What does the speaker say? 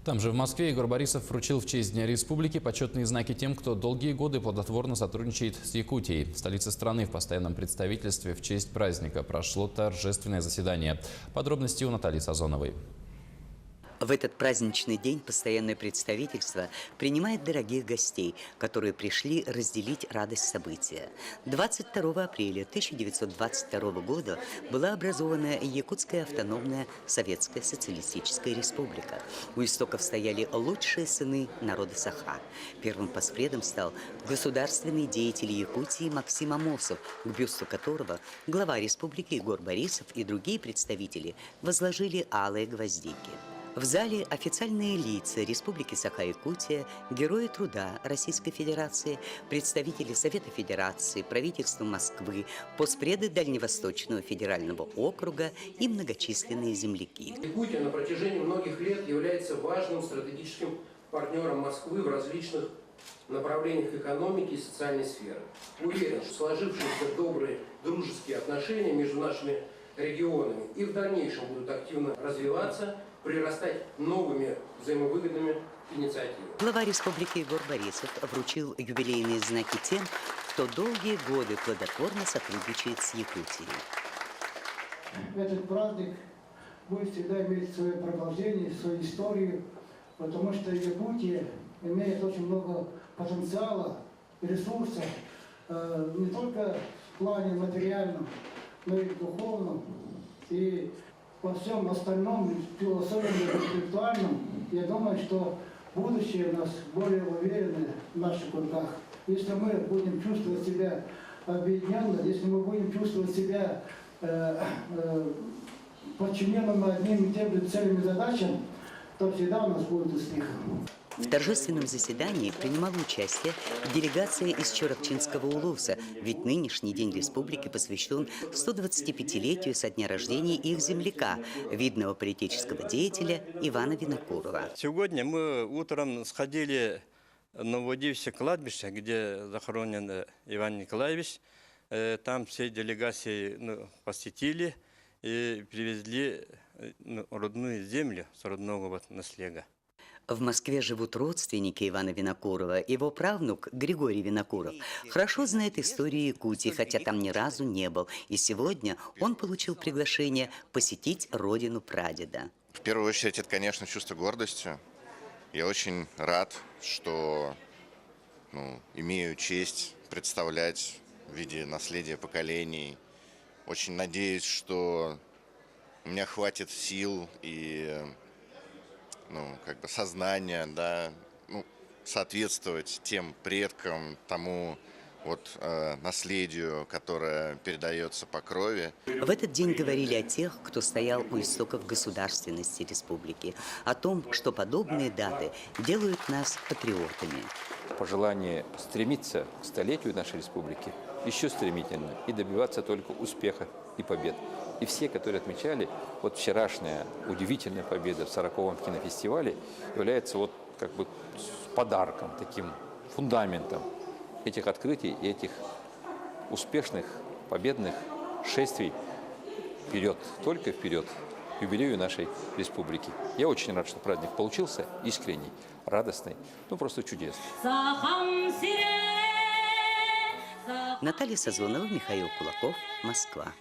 Там же в Москве Егор Борисов вручил в честь Дня Республики почетные знаки тем, кто долгие годы плодотворно сотрудничает с Якутией. В столице страны в постоянном представительстве в честь праздника прошло торжественное заседание. Подробности у Натальи Сазоновой. В этот праздничный день постоянное представительство принимает дорогих гостей, которые пришли разделить радость события. 22 апреля 1922 года была образована Якутская автономная Советская Социалистическая Республика. У истоков стояли лучшие сыны народа Саха. Первым поспредом стал государственный деятель Якутии Максим Амосов, к бюсту которого глава республики Егор Борисов и другие представители возложили алые гвоздики. В зале официальные лица Республики Саха-Якутия, герои труда Российской Федерации, представители Совета Федерации, правительства Москвы, постпреды Дальневосточного федерального округа и многочисленные земляки. Якутия на протяжении многих лет является важным стратегическим партнером Москвы в различных направлениях экономики и социальной сферы. Уверен, что сложившиеся добрые дружеские отношения между нашими регионами и в дальнейшем будут активно развиваться, прирастать новыми взаимовыгодными инициативами. Глава республики Егор Борисов вручил юбилейные знаки тем, кто долгие годы плодотворно сотрудничает с Якутией. Этот праздник будет всегда иметь свое продолжение, свою историю, потому что Якутия имеет очень много потенциала, ресурсов, не только в плане материальном, но и духовном, и во всем остальном, философском и интеллектуальном. Я думаю, что будущее у нас более уверенное в наших руках. Если мы будем чувствовать себя объединенно, если мы будем чувствовать себя подчиненным одним и тем же целям и задачам, то всегда у нас будет успех. В торжественном заседании принимала участие делегация из Чорокчинского улуса, ведь нынешний День Республики посвящен 125-летию со дня рождения их земляка, видного политического деятеля Ивана Винокурова. Сегодня мы утром сходили на Новодевичье кладбище, где захоронен Иван Николаевич. Там все делегации посетили и привезли родную землю с родного наследия. В Москве живут родственники Ивана Винокурова. Его правнук Григорий Винокуров хорошо знает историю Якутии, хотя там ни разу не был. И сегодня он получил приглашение посетить родину прадеда. В первую очередь, это, конечно, чувство гордости. Я очень рад, что имею честь представлять в виде наследия поколений. Очень надеюсь, что у меня хватит сил и сознания, соответствовать тем предкам, тому наследию, которое передается по крови. В этот день говорили о тех, кто стоял у истоков государственности республики, о том, что подобные даты делают нас патриотами. Пожелание стремиться к столетию нашей республики еще стремительно и добиваться только успеха и побед. И все, которые отмечали, вчерашняя удивительная победа в 40-м кинофестивале является подарком, таким фундаментом этих открытий и этих успешных, победных шествий вперед, только вперед, к юбилею нашей республики. Я очень рад, что праздник получился искренний, радостный, просто чудесный. Наталья Сазонова, Михаил Кулаков, Москва.